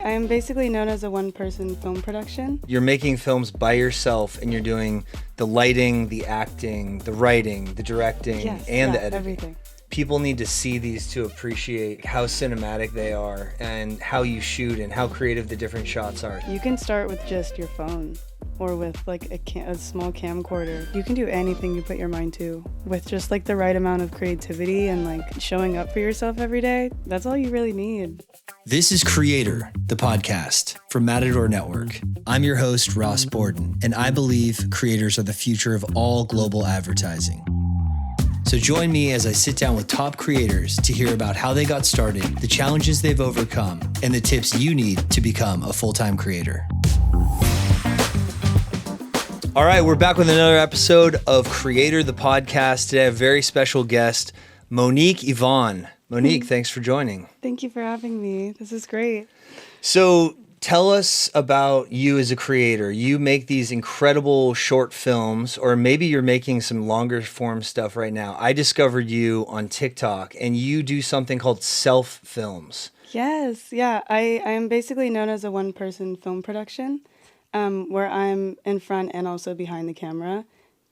I am basically known as a one-person film production. You're making films by yourself and you're doing the lighting, the acting, the writing, the directing, and the editing. Everything. People need to see these to appreciate how cinematic they are and how you shoot and how creative the different shots are. You can start with just your phone or with like a small camcorder. You can do anything you put your mind to with just like the right amount of creativity and like showing up for yourself every day. That's all you really need. This is Creator, the podcast from Matador Network. I'm your host, Ross Borden, and I believe creators are the future of all global advertising. So join me as I sit down with top creators to hear about how they got started, the challenges they've overcome, and the tips you need to become a full-time creator. All right, we're back with another episode of Creator, the podcast. Today I have a very special guest, Monique Yvonne. Monique, thanks for joining. Thank you for having me. This is great. So tell us about you as a creator. You make these incredible short films, or maybe you're making some longer form stuff right now. I discovered you on TikTok, and you do something called self films. Yes, yeah. I am basically known as a one-person film production, where I'm in front and also behind the camera,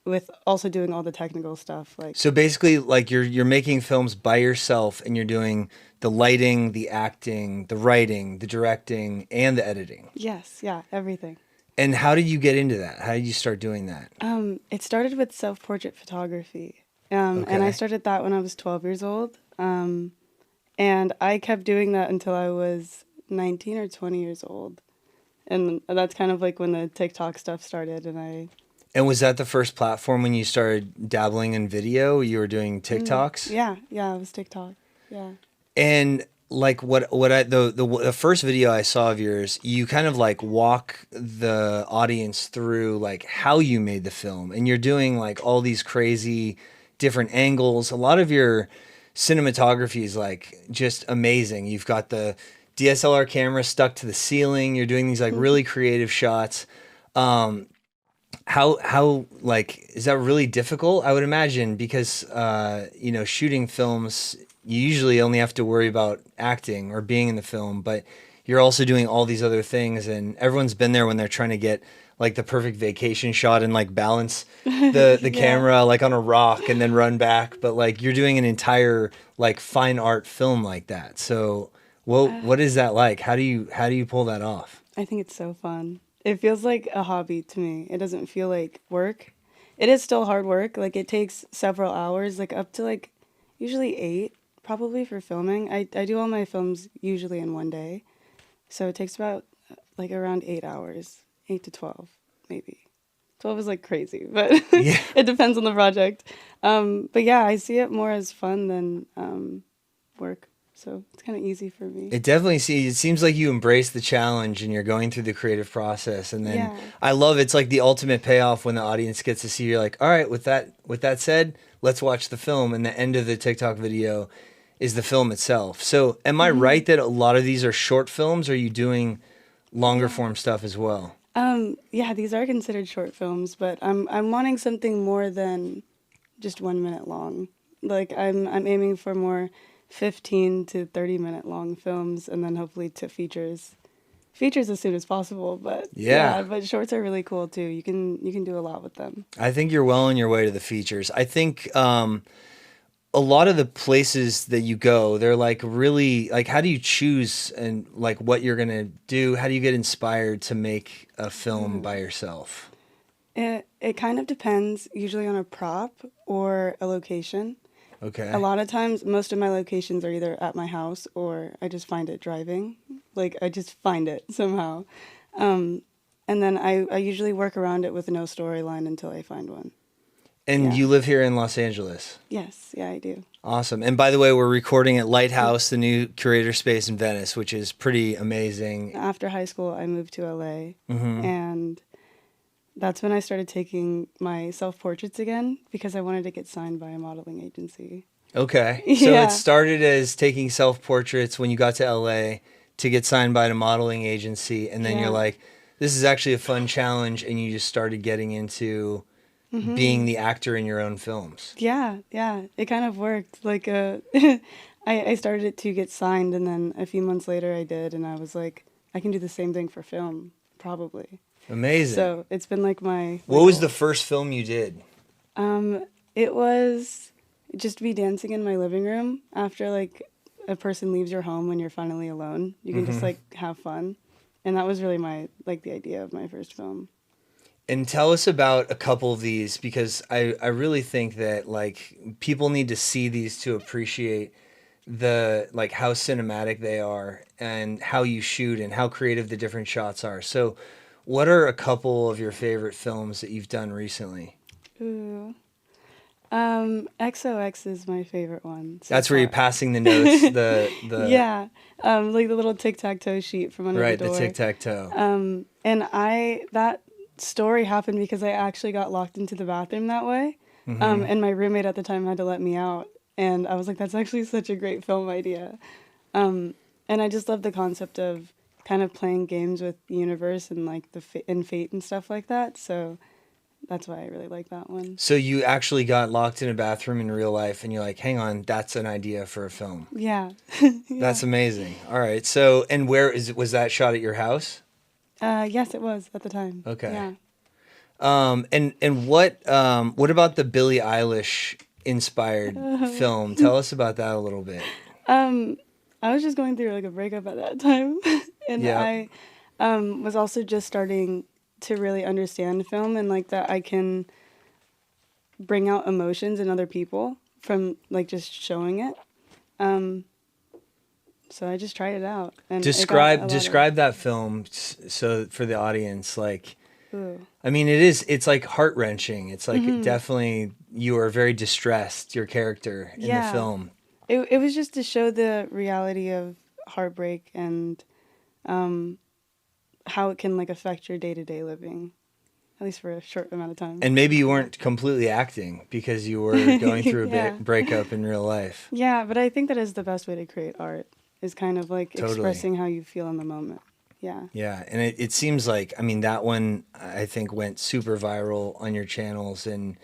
with also doing all the technical stuff. So basically, like you're making films by yourself, and you're doing the lighting, the acting, the writing, the directing, and the editing. Yes, yeah, everything. And how did you get into that? How did you start doing that? It started with self-portrait photography, and I started that when I was 12 years old, and I kept doing that until I was 19 or 20 years old, and that's kind of like when the TikTok stuff started, And was that the first platform when you started dabbling in video? You were doing TikToks? Yeah, it was TikTok. Yeah. And like the first video I saw of yours, you kind of like walk the audience through like how you made the film, and you're doing like all these crazy different angles. A lot of your cinematography is like just amazing. You've got the DSLR camera stuck to the ceiling. You're doing these like really creative shots. How like, is that really difficult? I would imagine, because shooting films, you usually only have to worry about acting or being in the film, but you're also doing all these other things, and everyone's been there when they're trying to get like the perfect vacation shot and like balance the camera like on a rock and then run back. But like you're doing an entire like fine art film like that. So what is that like? How do you pull that off? I think it's so fun. It feels like a hobby to me. It doesn't feel like work. It is still hard work. Like it takes several hours, like up to like usually 8 probably for filming. I do all my films usually in one day. So it takes about like around 8 hours, 8 to 12 maybe. 12 is like crazy, but Yeah. It depends on the project. But yeah, I see it more as fun than work. So it's kind of easy for me. It seems like you embrace the challenge and you're going through the creative process. And then I love it's like the ultimate payoff when the audience gets to see you're like, all right, with that said, let's watch the film. And the end of the TikTok video is the film itself. So am I right that a lot of these are short films? Or are you doing longer form stuff as well? Yeah, these are considered short films, but I'm wanting something more than just 1 minute long. Like I'm aiming for more 15 to 30 minute long films, and then hopefully to features as soon as possible. But but shorts are really cool too. You can do a lot with them. I think you're well on your way to the features. I think a lot of the places that you go, they're like really like, how do you choose and like what you're gonna do? How do you get inspired to make a film by yourself? It kind of depends, usually on a prop or a location. Okay. A lot of times, most of my locations are either at my house or I just find it driving. Like, I just find it somehow. And then I usually work around it with no storyline until I find one. And you live here in Los Angeles? Yes, yeah, I do. Awesome. And by the way, we're recording at Lighthouse, the new curator space in Venice, which is pretty amazing. After high school, I moved to LA, and that's when I started taking my self-portraits again, because I wanted to get signed by a modeling agency. Okay. So it started as taking self-portraits when you got to LA to get signed by a modeling agency, and then you're like, this is actually a fun challenge, and you just started getting into being the actor in your own films. Yeah. It kind of worked. Like, I started it to get signed, and then a few months later I did, and I was like, I can do the same thing for film, probably. Amazing. So it's been like my What was goal. the first film you did? It was just me dancing in my living room after like a person leaves your home when you're finally alone. You can just like have fun. And that was really my like the idea of my first film. And tell us about a couple of these, because I really think that like people need to see these to appreciate the like how cinematic they are and how you shoot and how creative the different shots are. So what are a couple of your favorite films that you've done recently? Ooh. XOX is my favorite one. That's where you're passing the notes, the Yeah. Like the little tic-tac-toe sheet from under right, the the door. tic-tac-toe. And that story happened because I actually got locked into the bathroom that way. And my roommate at the time had to let me out. And I was like, that's actually such a great film idea. And I just love the concept of kind of playing games with the universe and like and fate and stuff like that. So that's why I really like that one. So you actually got locked in a bathroom in real life and you're like, hang on, that's an idea for a film. Yeah. That's amazing. All right. So, and was that shot at your house? Yes, it was at the time. Okay. Yeah. And what about the Billie Eilish-inspired film? Tell us about that a little bit. I was just going through like a breakup at that time, and Yeah. I was also just starting to really understand film and like that I can bring out emotions in other people from like just showing it. So I just tried it out. And Describe that film so for the audience, like. Ooh. I mean, it's like heart-wrenching. It's like definitely you are very distressed, your character in the film. It was just to show the reality of heartbreak and how it can like affect your day-to-day living, at least for a short amount of time. And maybe you weren't completely acting because you were going through a breakup in real life. Yeah, but I think that is the best way to create art, is kind of like expressing how you feel in the moment. Yeah. Yeah, and it seems like, I mean, that one I think went super viral on your channels, and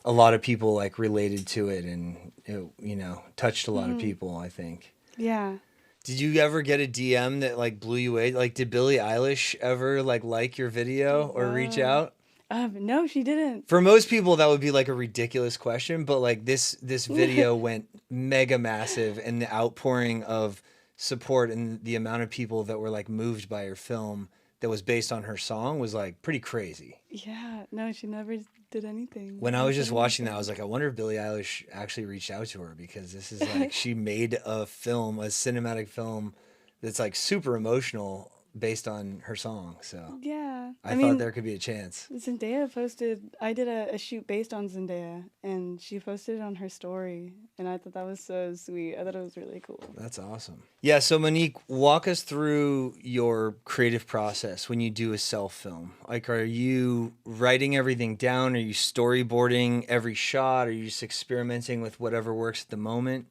a lot of people like related to it, and it, you know, touched a lot of people, I think. Yeah. Did you ever get a DM that like blew you away? Like, did Billie Eilish ever like your video or reach out? No, she didn't. For most people, that would be like a ridiculous question, but like this video went mega massive, and the outpouring of support and the amount of people that were like moved by her film that was based on her song was like pretty crazy. Yeah, no, she never did anything. When I was just watching that, I was like, I wonder if Billie Eilish actually reached out to her, because this is like she made a film, a cinematic film that's like super emotional based on her song. So yeah, I thought there could be a chance. Zendaya posted, I did a shoot based on Zendaya, and she posted it on her story, and I thought that was so sweet. I thought it was really cool. That's awesome. Yeah, so Monique, walk us through your creative process when you do a self film. Like, are you writing everything down? Are you storyboarding every shot? Are you just experimenting with whatever works at the moment?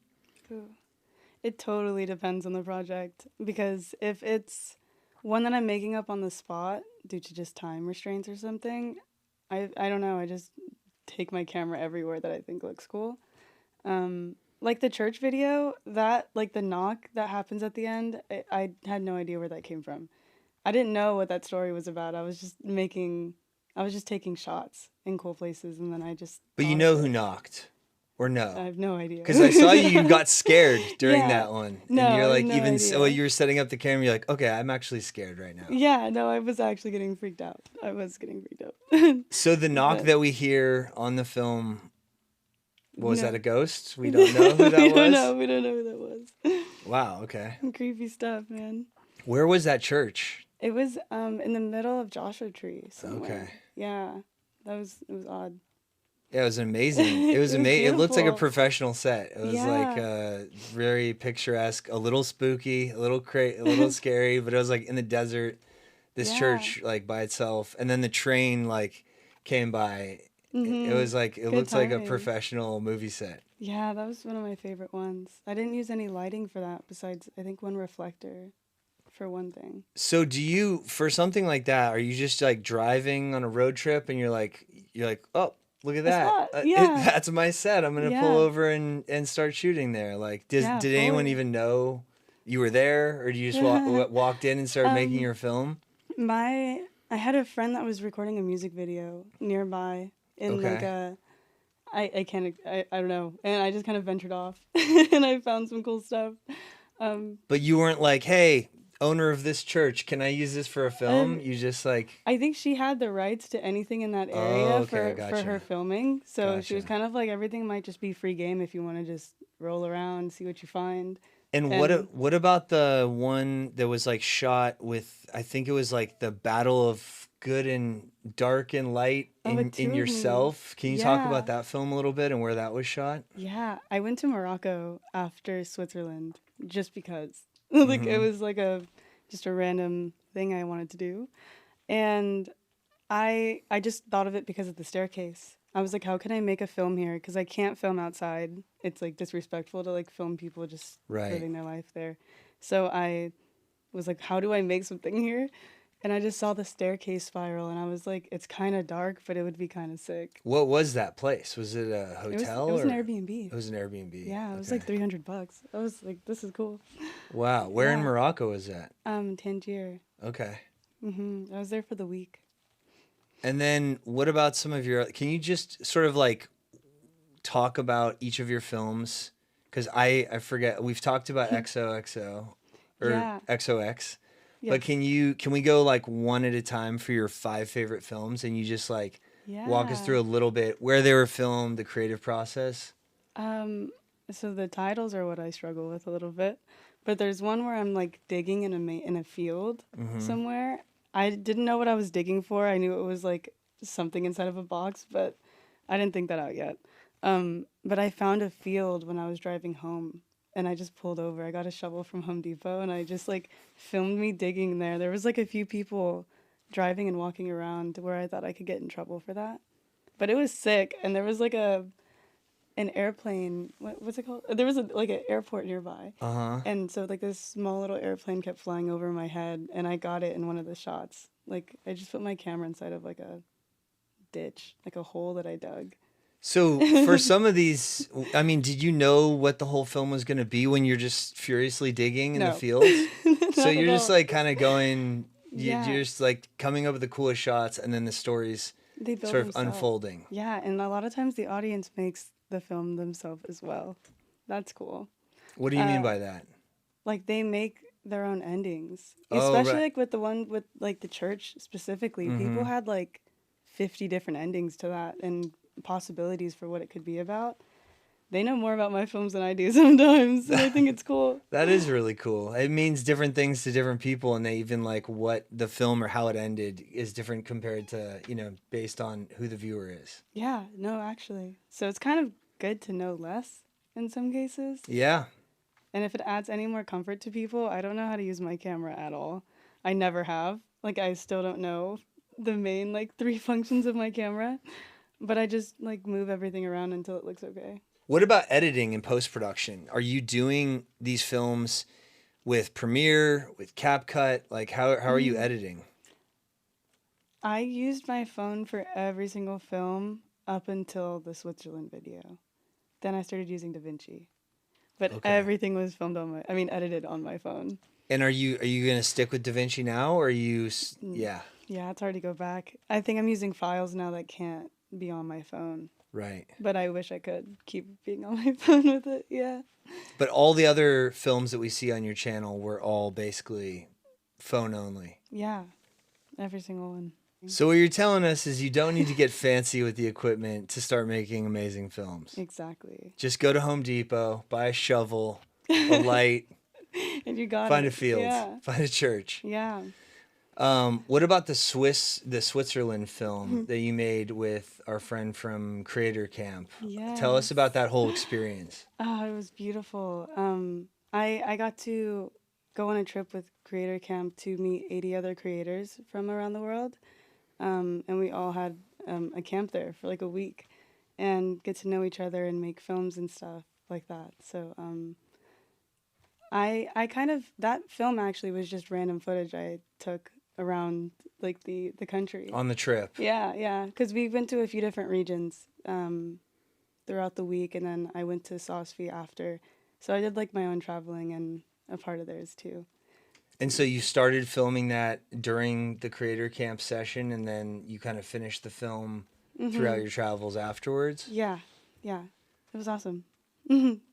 Ooh. It totally depends on the project, because if it's one that I'm making up on the spot due to just time restraints or something, I don't know, I just take my camera everywhere that I think looks cool. Like the church video, that, like the knock that happens at the end, I had no idea where that came from. I didn't know what that story was about. I was just taking shots in cool places, and then I just... But you know who knocked? Or no? I have no idea. Because I saw you got scared during that one. No, and you're like, no even idea. so, you were setting up the camera, you're like, okay, I'm actually scared right now. Yeah, no, I was actually getting freaked out. So the knock that we hear on the film, was that a ghost? We don't know who that was? We don't know who that was. Wow, okay. Creepy stuff, man. Where was that church? It was in the middle of Joshua Tree somewhere. Okay. Yeah, it was odd. Yeah, it was amazing. It was amazing. It looked like a beautiful. Professional set. It was like very picturesque, a little spooky, a little scary, but it was like in the desert, this church like by itself, and then the train like came by. It was like it looked like a professional movie set. Yeah, that was one of my favorite ones. I didn't use any lighting for that besides I think one reflector for one thing. So do you, for something like that, are you just like driving on a road trip and you're like, oh, look at that. That's my set. I'm going to pull over and start shooting there. Like, did anyone even know You were there, or you just walked in and started making your film? I had a friend that was recording a music video nearby in like Okay. a I don't know, and I just kind of ventured off and I found some cool stuff. But you weren't like, hey, owner of this church, can I use this for a film? You just like, I think she had the rights to anything in that oh, area okay, for her gotcha. filming. So she was Gotcha. kind of like everything might just be free game if you want to just roll around, see what you find. And And what about the one that was like shot with, I think it was like the battle of good and dark and light with in two of me. yourself. Can you talk about Yeah. that film a little bit and where that was shot? Yeah, I went to Morocco after Switzerland just because. Like it was like a just a random thing I wanted to do. And I just thought of it because of the staircase. I was like, how can I make a film here? Because I can't film outside. It's like disrespectful to like film people just Right. living their life there. So I was like, how do I make something here? And I just saw the staircase spiral, and I was like, it's kind of dark, but it would be kind of sick. What was that place? Was it a It was hotel it was an or? Airbnb. It was an Airbnb. Yeah, it was Okay. like $300. I was like, this is cool. Wow. Where in Yeah. Morocco was that? Tangier. Okay. I was there for the week. And then what about some of your, can you just sort of like talk about each of your films? Because I forget, we've talked about XOXO or Yeah. XOX. But Yes. can we go like one at a time for your 5 favorite films, and you just like walk us Yeah. through a little bit where they were filmed, the creative process? So the titles are what I struggle with a little bit, but there's one where I'm like digging in a field somewhere. I didn't know what I was digging for. I knew it was like something inside of a box, but I didn't think that out yet. But I found a field when I was driving home, and I just pulled over. I got a shovel from Home Depot, and I just like filmed me digging there. There was like a few people driving and walking around where I thought I could get in trouble for that, but it was sick. And there was like an airplane. What's it called? There was like an airport nearby, Uh-huh. and so like this small little airplane kept flying over my head, and I got it in one of the shots. Like I just put my camera inside of like a ditch, like a hole that I dug. So for some of these, I mean, did you know what the whole film was going to be when you're just furiously digging in the No, fields? So not you're at just all. like kind of going, Yeah, you're just like coming up with the coolest shots, and then the story's they build sort of themselves. unfolding. Yeah, and a lot of times the audience makes the film themselves as well. That's cool. What do you mean by that? Like they make their own endings, Oh, especially right. like with the one with like the church specifically. People had like 50 different endings to that and possibilities for what it could be about. They know more about my films than I do sometimes, and I think it's cool. That is really cool. It means different things to different people, and they even like what the film or how it ended is different compared to, based on who the viewer is. Yeah, no, actually. So it's kind of good to know less in some cases. Yeah. And if it adds any more comfort to people, I don't know how to use my camera at all. I never have. Like I still don't know the main like 3 functions of my camera, but I just like move everything around until it looks okay. What about editing and post-production? Are you doing these films with Premiere, with CapCut? Like how are you editing? I used my phone for every single film up until the Switzerland video. Then I started using DaVinci. But Okay. everything was edited on my phone. And are you going to stick with DaVinci now, or are you Mm. yeah, Yeah, it's hard to go back. I think I'm using files now that can't be on my phone. right. But I wish I could keep being on my phone with it. Yeah. But all the other films that we see on your channel were all basically phone only. Yeah. Every single one. So what you're telling us is you don't need to get fancy with the equipment to start making amazing films. Exactly. Just go to Home Depot, buy a shovel, a light, And you got find it. a field, Yeah. find a church. Yeah. What about the Switzerland film that you made with our friend from Creator Camp? Tell us Yes. about that whole experience. Oh, it was beautiful. I got to go on a trip with Creator Camp to meet 80 other creators from around the world. And we all had a camp there for like a week and get to know each other and make films and stuff like that. So I kind of, that film actually was just random footage I took around like the country. On the trip. Yeah, yeah, because we went to a few different regions throughout the week, and then I went to Sosfi after. So I did like my own traveling and a part of theirs too. And so you started filming that during the creator camp session, and then you kind of finished the film throughout your travels afterwards. Yeah, yeah, it was awesome.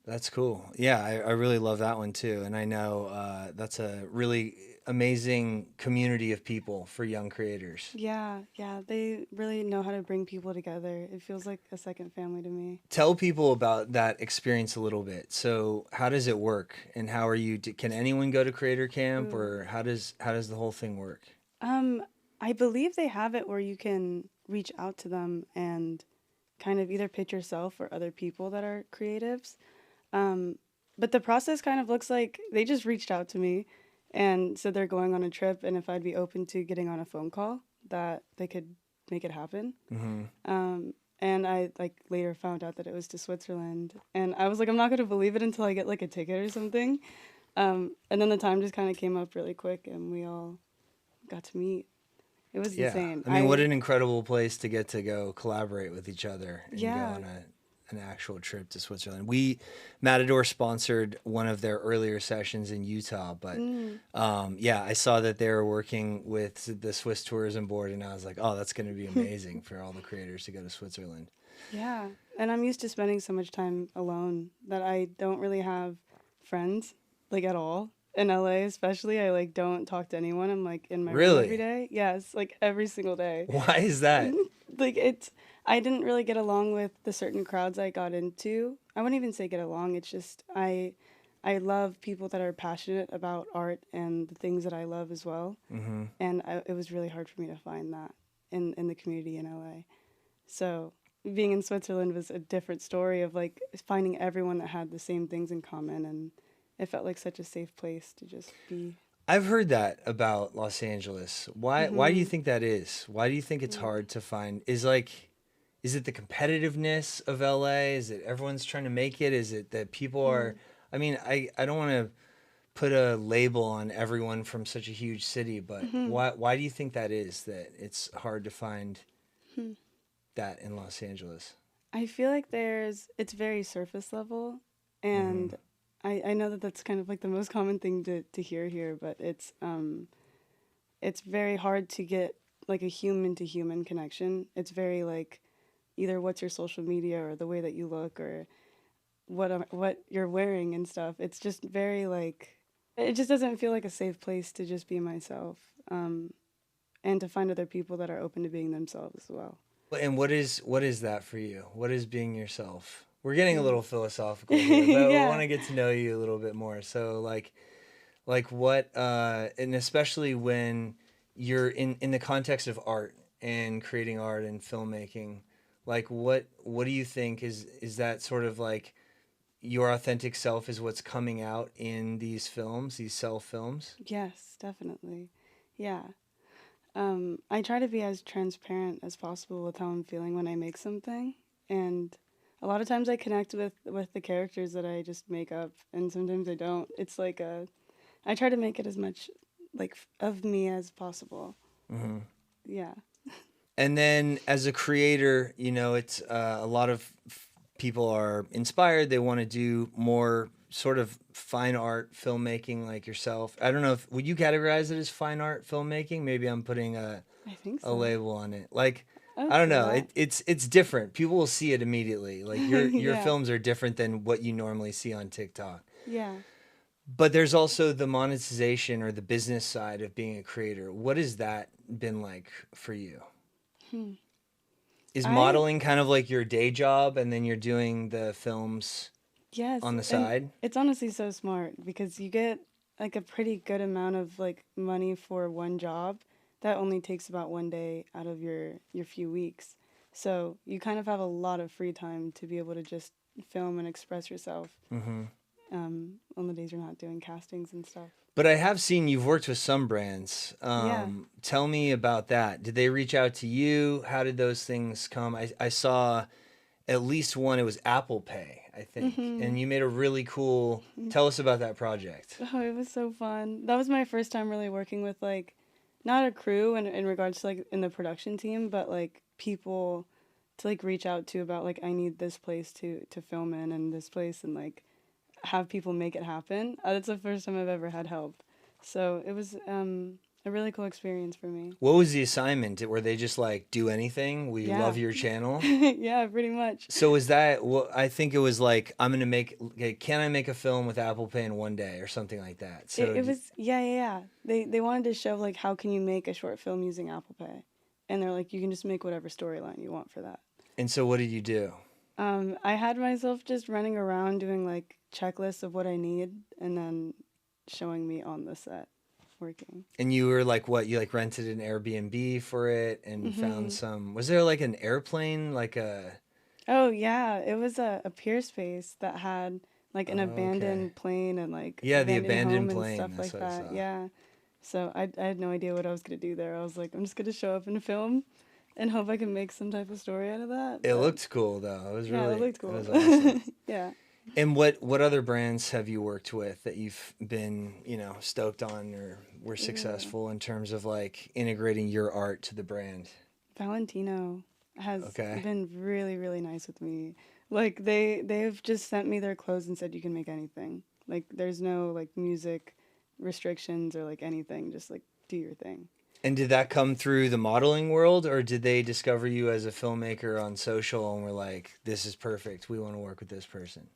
That's cool. Yeah, I really love that one too. And I know that's a really amazing community of people for young creators. Yeah, yeah, they really know how to bring people together. It feels like a second family to me. Tell people about that experience a little bit. So, how does it work, and how are you? Can anyone go to Creator Camp, Ooh. or how does the whole thing work? I believe they have it where you can reach out to them and kind of either pitch yourself or other people that are creatives. But the process kind of looks like they just reached out to me and said they're going on a trip and if I'd be open to getting on a phone call that they could make it happen. And I like later found out that it was to Switzerland, and I was like, I'm not gonna believe it until I get like a ticket or something. And then the time just kind of came up really quick, and we all got to meet. It was Yeah, insane. I mean, what an incredible place to get to go collaborate with each other and go Yeah. on an actual trip to Switzerland. Matador sponsored one of their earlier sessions in Utah, but yeah, I saw that they were working with the Swiss Tourism Board, and I was like, oh, that's going to be amazing for all the creators to go to Switzerland. Yeah, and I'm used to spending so much time alone that I don't really have friends like at all. In LA especially, I like don't talk to anyone. I'm like in my room Really? every day. Yes, like every single day. Why is that? Like I didn't really get along with the certain crowds I got into. I wouldn't even say get along. It's just I love people that are passionate about art and the things that I love as well. And it was really hard for me to find that in the community in LA. So being in Switzerland was a different story of like finding everyone that had the same things in common, and it felt like such a safe place to just be. I've heard that about Los Angeles. Why do you think that is? Why do you think it's hard to find? Is it the competitiveness of LA? Is it everyone's trying to make it? Is it that people are, I mean, I don't want to put a label on everyone from such a huge city, but why do you think that is, that it's hard to find that in Los Angeles? I feel like it's very surface level, and I know that that's kind of like the most common thing to hear here, but it's very hard to get like a human to human connection. It's very like either what's your social media or the way that you look or what you're wearing and stuff. It's just very like it just doesn't feel like a safe place to just be myself, and to find other people that are open to being themselves as well. And what is that for you? What is being yourself? We're getting a little philosophical here, but Yeah. I want to get to know you a little bit more. So like what, and especially when you're in the context of art and creating art and filmmaking, like what do you think is that sort of like your authentic self is what's coming out in these films, these self films? Yes, definitely. Yeah. I try to be as transparent as possible with how I'm feeling when I make something, and a lot of times I connect with the characters that I just make up, and sometimes I don't. It's like I try to make it as much like of me as possible. Yeah. And then as a creator, it's a lot of people are inspired. They want to do more sort of fine art filmmaking like yourself. I don't know would you categorize it as fine art filmmaking? Maybe I'm putting a I think so. label on it. Like, would I don't say know. that. It's different. People will see it immediately. Like your Yeah. films are different than what you normally see on TikTok. Yeah. But there's also the monetization or the business side of being a creator. What has that been like for you? Is modeling kind of like your day job and then you're doing the films Yes. on the and side? it's honestly so smart because you get like a pretty good amount of like money for one job that only takes about one day out of your few weeks. So you kind of have a lot of free time to be able to just film and express yourself. On the days you're not doing castings and stuff. But I have seen you've worked with some brands. Yeah. Tell me about that. Did they reach out to you? How did those things come? I saw at least one. It was Apple Pay, I think. And you made a really cool. Tell us about that project. Oh, it was so fun. That was my first time really working with like, not a crew in regards to like in the production team, but like people to like reach out to about like I need this place to film in and this place and like have people make it happen. That's the first time I've ever had help. So it was a really cool experience for me. What was the assignment? Were they just like, do anything? We Yeah. love your channel. Yeah, pretty much. So was that, well, I think it was like, I'm going to make, okay, can I make a film with Apple Pay in one day or something like that? So It was, yeah. They wanted to show like how can you make a short film using Apple Pay, and they're like, you can just make whatever storyline you want for that. and so what did you do? I had myself just running around doing like checklists of what I need, and then showing me on the set working. And you were like, what, you like rented an Airbnb for it and found some, was there like an airplane, like a, Oh yeah, it was a pier space that had like an Oh, abandoned okay. plane and like Yeah, the abandoned home plane, and stuff that's like what I that. saw. Yeah. So I had no idea what I was gonna do there. I was like, I'm just gonna show up in a film and hope I can make some type of story out of that. it But looked cool though. It was yeah, really, it looked cool. it was awesome. Yeah. And what other brands have you worked with that you've been, stoked on or were successful in terms of like integrating your art to the brand? Valentino has Okay. been really, really nice with me. Like they've just sent me their clothes and said you can make anything. Like there's no like music restrictions or like anything. Just like do your thing. And did that come through the modeling world, or did they discover you as a filmmaker on social and were like, this is perfect, we want to work with this person?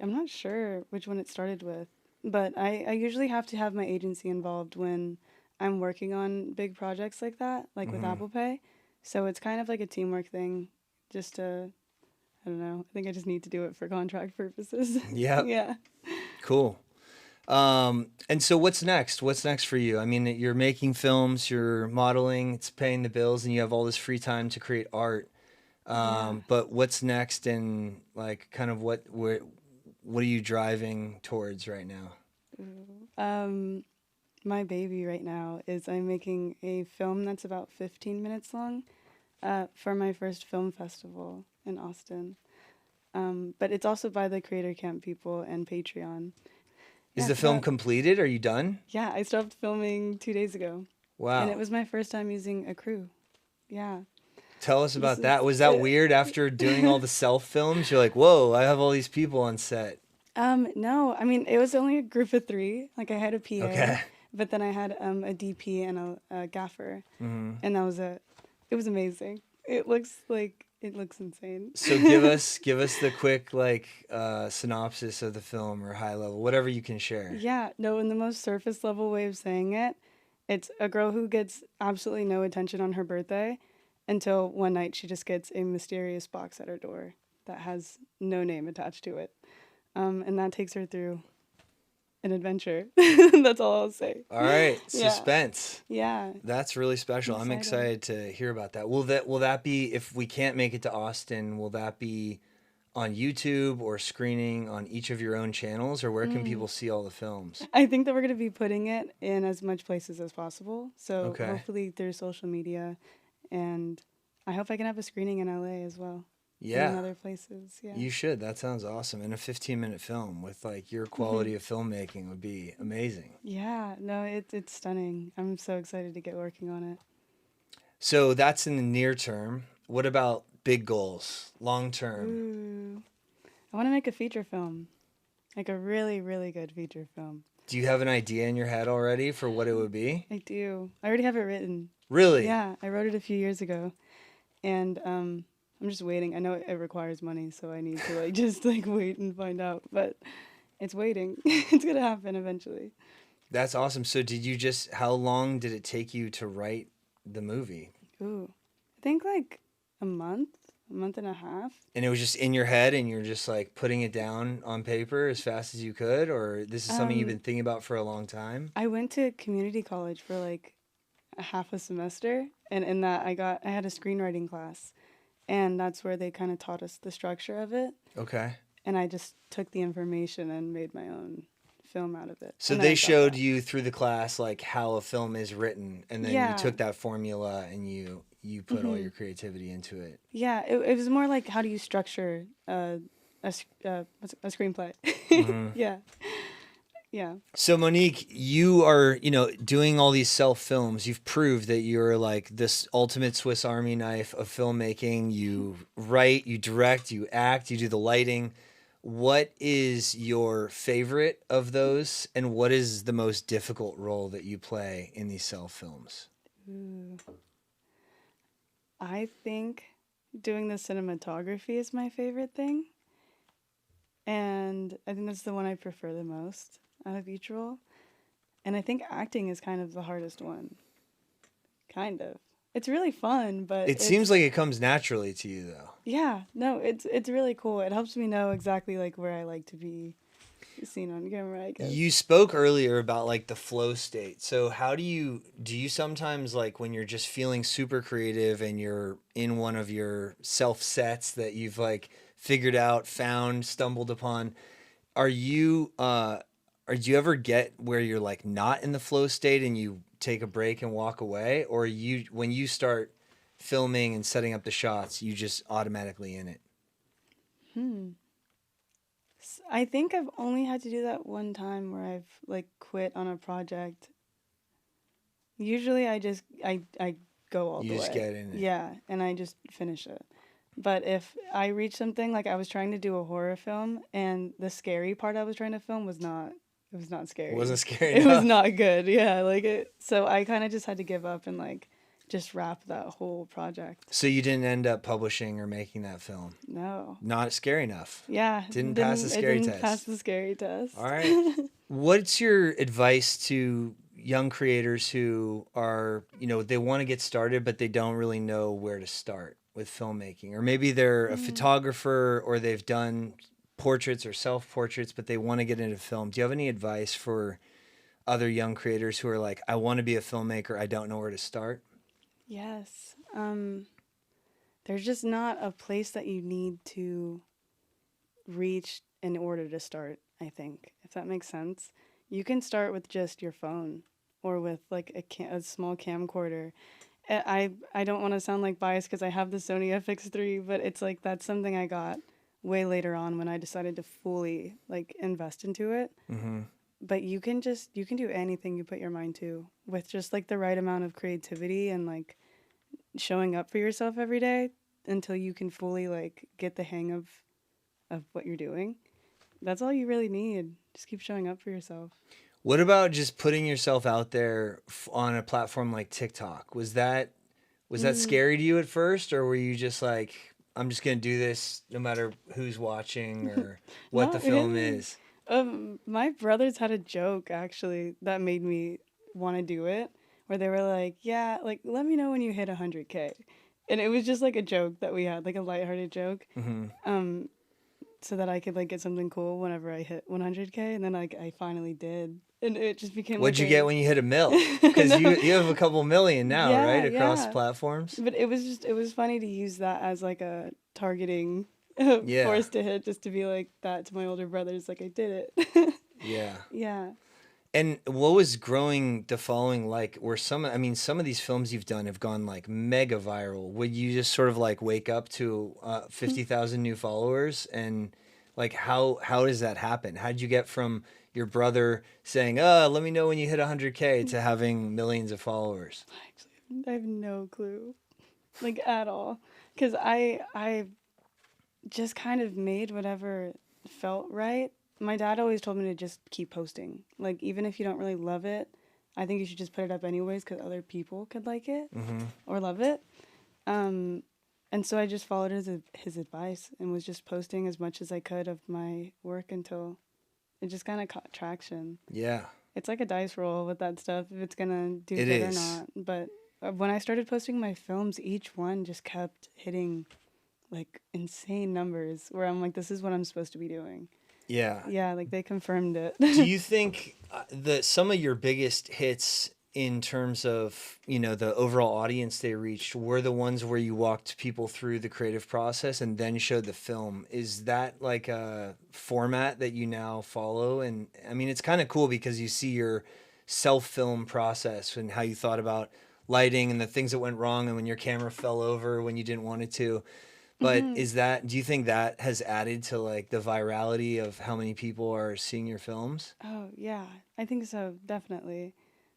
I'm not sure which one it started with, but I usually have to have my agency involved when I'm working on big projects like that, like with Apple Pay. So it's kind of like a teamwork thing, just to, I don't know, I think I just need to do it for contract purposes. Yep. Yeah. Cool. And so what's next? What's next for you? I mean, you're making films, you're modeling, it's paying the bills, and you have all this free time to create art. But what's next, and like kind of what are you driving towards right now? My baby right now is I'm making a film that's about 15 minutes long for my first film festival in Austin. But it's also by the Creator Camp people and Patreon. Is Yeah, the so film that- completed? Are you done? Yeah, I stopped filming 2 days ago. Wow. And it was my first time using a crew. Yeah. Tell us about This that. is Was that it. weird after doing all the self films? You're like, whoa, I have all these people on set. No, I mean, it was only a group of 3. Like I had a PA, Okay. but then I had a DP and a gaffer. And that was it. It was amazing. It looks insane. So give us the quick like synopsis of the film or high level, whatever you can share. Yeah, no, in the most surface level way of saying it, it's a girl who gets absolutely no attention on her birthday until one night she just gets a mysterious box at her door that has no name attached to it. And that takes her through an adventure. That's all I'll say. All right, Yeah. suspense. Yeah. That's really special. I'm excited to hear about that. Will that be, if we can't make it to Austin, will that be on YouTube or screening on each of your own channels, or where can people see all the films? I think that we're going to be putting it in as much places as possible. So Okay. hopefully through social media, and I hope I can have a screening in LA as well. And in Yeah. other places. Yeah. You should. That sounds awesome. And a 15-minute film with like your quality of filmmaking would be amazing. Yeah, no, it's stunning. I'm so excited to get working on it. So that's in the near term. What about big goals, long term? Ooh. I want to make a feature film. Like a really, really good feature film. Do you have an idea in your head already for what it would be? I do. I already have it written. Really? Yeah, I wrote it a few years ago. And I'm just waiting. I know it requires money, so I need to like just like wait and find out. But it's waiting. It's gonna happen eventually. That's awesome. So how long did it take you to write the movie? Ooh, I think like a month and a half. And it was just in your head and you're just like putting it down on paper as fast as you could? Or this is something you've been thinking about for a long time? I went to community college for like a half a semester, and in that I had a screenwriting class, and that's where they kind of taught us the structure of it. Okay. And I just took the information and made my own film out of it. So And they I got showed that. you through the class like how a film is written, and then Yeah. you took that formula and you put all your creativity into it. Yeah, it was more like how do you structure a screenplay? Yeah. Yeah. So Monique, you are, doing all these self films. You've proved that you're like this ultimate Swiss Army knife of filmmaking. You write, you direct, you act, you do the lighting. What is your favorite of those, and what is the most difficult role that you play in these self films? Ooh. I think doing the cinematography is my favorite thing. And I think that's the one I prefer the most out of each role. And I think acting is kind of the hardest one. Kind of. It's really fun, but It seems like it comes naturally to you, though. yeah, no, it's really cool. It helps me know exactly like where I like to be seen on camera, I guess. You spoke earlier about like the flow state. So how do you sometimes, like when you're just feeling super creative and you're in one of your self sets that you've like figured out, found, stumbled upon, are you or do you ever get where you're like not in the flow state and you take a break and walk away, or you when you start filming and setting up the shots, you just automatically in it? I think I've only had to do that one time where I've like quit on a project. Usually I go all You the just way. get in it. Yeah, and I just finish it. But if I reach something, like I was trying to do a horror film and the scary part I was trying to film was not, it was not scary. It wasn't scary It was enough. not good. Yeah, like it, so I kind of just had to give up and like just wrap that whole project. So you didn't end up publishing or making that film. No. Not scary enough. Yeah, Didn't pass the scary it didn't test. pass the scary test. All right. What's your advice to young creators who are, they want to get started, but they don't really know where to start with filmmaking? Or maybe they're a photographer or they've done portraits or self-portraits, but they want to get into film. Do you have any advice for other young creators who are like, I want to be a filmmaker, I don't know where to start? Yes. There's just not a place that you need to reach in order to start, I think, if that makes sense. You can start with just your phone or with like a small camcorder. I don't want to sound like biased because I have the Sony FX3, but it's like that's something I got way later on when I decided to fully like invest into it. Mm-hmm. But you can do anything you put your mind to with just like the right amount of creativity and like showing up for yourself every day until you can fully like get the hang of what you're doing. That's all you really need. Just keep showing up for yourself. What about just putting yourself out there on a platform like TikTok? Was that scary to you at first, or were you just like, I'm just gonna do this no matter who's watching or what No, the film is? My brothers had a joke actually that made me want to do it, where they were like, "Yeah, like let me know when you hit 100K," and it was just like a joke that we had, like a lighthearted joke. Mm-hmm. So that I could like get something cool whenever I hit 100K, and then like I finally did, and it just became. What'd like you get when you hit a mil? Because you have a couple million now, Yeah, right, across yeah. platforms. But it was funny to use that as like a targeting Yeah. force to hit, just to be like that to my older brothers, like I did it. Yeah. Yeah. And what was growing the following like? Were some of these films you've done have gone like mega viral. Would you just sort of like wake up to 50,000 new followers, and like how does that happen? How did you get from your brother saying, let me know when you hit 100K," to having millions of followers? Actually, I have no clue, like at all, because I just kind of made whatever felt right. My dad always told me to just keep posting. Like, even if you don't really love it, I think you should just put it up anyways because other people could like it Mm-hmm. or love it. And so I just followed his advice and was just posting as much as I could of my work until it just kind of caught traction. Yeah. It's like a dice roll with that stuff, if it's going to do It good is. or not. But when I started posting my films, each one just kept hitting like insane numbers where I'm like, this is what I'm supposed to be doing. Yeah. Yeah, like they confirmed it. Do you think that some of your biggest hits in terms of, the overall audience they reached were the ones where you walked people through the creative process and then showed the film? Is that like a format that you now follow? And I mean, it's kind of cool because you see your self-film process and how you thought about lighting and the things that went wrong and when your camera fell over when you didn't want it to. But do you think that has added to like the virality of how many people are seeing your films? Oh, yeah, I think so, definitely.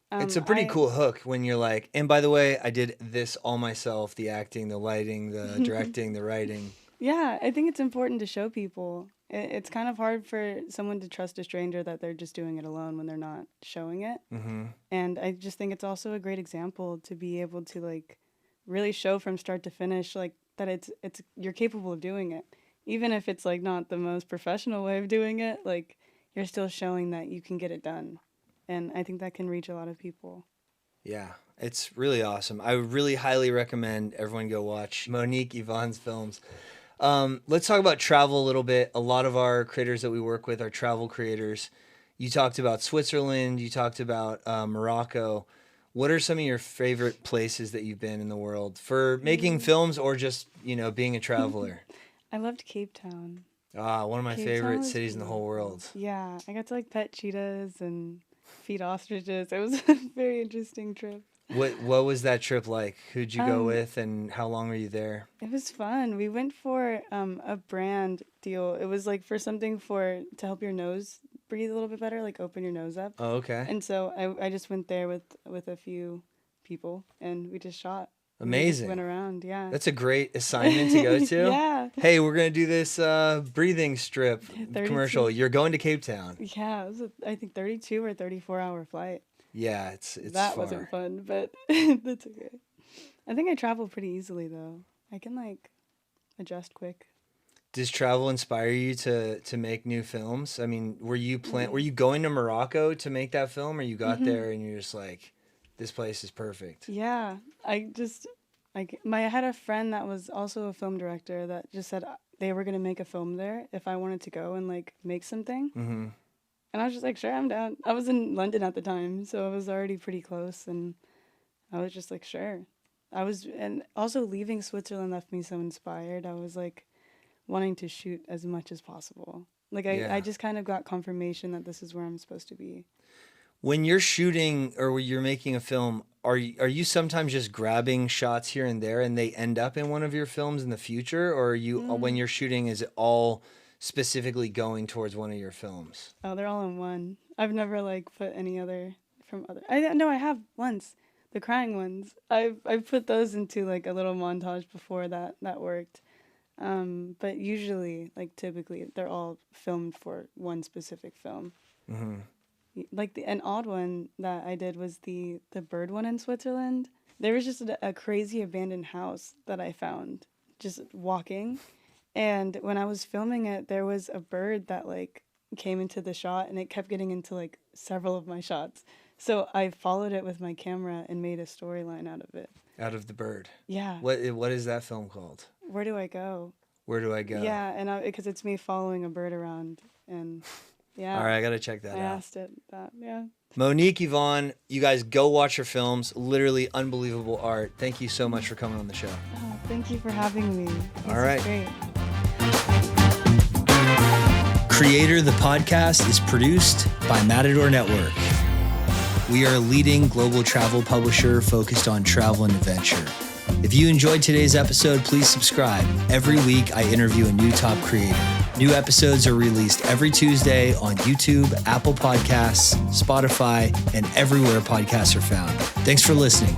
It's a pretty cool hook when you're like, and by the way, I did this all myself, the acting, the lighting, the directing, the writing. Yeah, I think it's important to show people It's kind of hard for someone to trust a stranger that they're just doing it alone when they're not showing it. Mm-hmm. And I just think it's also a great example to be able to like really show from start to finish like that it's you're capable of doing it. Even if it's like not the most professional way of doing it, like you're still showing that you can get it done. And I think that can reach a lot of people. Yeah, it's really awesome. I would really highly recommend everyone go watch Monique Yvonne's films. Let's talk about travel a little bit. A lot of our creators that we work with are travel creators. You talked about Switzerland. You talked about Morocco. What are some of your favorite places that you've been in the world for making films or just, being a traveler? I loved Cape Town. One of my Cape favorite Town was cities in the whole world. Yeah, I got to like pet cheetahs and feed ostriches. It was a very interesting trip. What was that trip like? Who'd you go with and how long were you there? It was fun. We went for a brand deal. It was like for something to help your nose breathe a little bit better, like open your nose up. Oh, okay. And so I just went there with a few people and we just shot. Amazing. We just went around, yeah. That's a great assignment to go to. Yeah. Hey, we're going to do this breathing strip 32. commercial. You're going to Cape Town. Yeah, it was I think 32 or 34-hour flight. Yeah, it's that far. Wasn't fun, but that's okay. I think I travel pretty easily though. I can like adjust quick. Does travel inspire you to make new films? I mean, were you going to Morocco to make that film, or you got there and you're just like, this place is perfect? Yeah, I had a friend that was also a film director that just said they were gonna make a film there if I wanted to go and like make something. Mm-hmm. And I was just like, sure, I'm down. I was in London at the time, so I was already pretty close, and I was just like, sure. And also leaving Switzerland left me so inspired. I was like wanting to shoot as much as possible. Like I just kind of got confirmation that this is where I'm supposed to be. When you're shooting or when you're making a film, are you sometimes just grabbing shots here and there and they end up in one of your films in the future? Or are you, when you're shooting, is it all specifically going towards one of your films? Oh, they're all in one. I've never like put any other from other. I have once. The crying ones. I've put those into like a little montage before that worked. But usually, like typically, they're all filmed for one specific film. Mm-hmm. Like an odd one that I did was the bird one in Switzerland. There was just a crazy abandoned house that I found just walking. And when I was filming it, there was a bird that like came into the shot and it kept getting into like several of my shots. So I followed it with my camera and made a storyline out of it. Out of the bird. Yeah. What is that film called? Where Do I Go? Where Do I Go? Yeah, and because it's me following a bird around, and yeah. All right, I got to check that out. I asked it that, yeah. Monique Yvonne, you guys go watch her films. Literally unbelievable art. Thank you so much for coming on the show. Oh, thank you for having me. All right. Great. Creator the podcast is produced by Matador Network. We are a leading global travel publisher focused on travel and adventure. If you enjoyed today's episode, please subscribe. Every week, I interview a new top creator. New episodes are released every Tuesday on YouTube, Apple Podcasts, Spotify, and everywhere podcasts are found. Thanks for listening.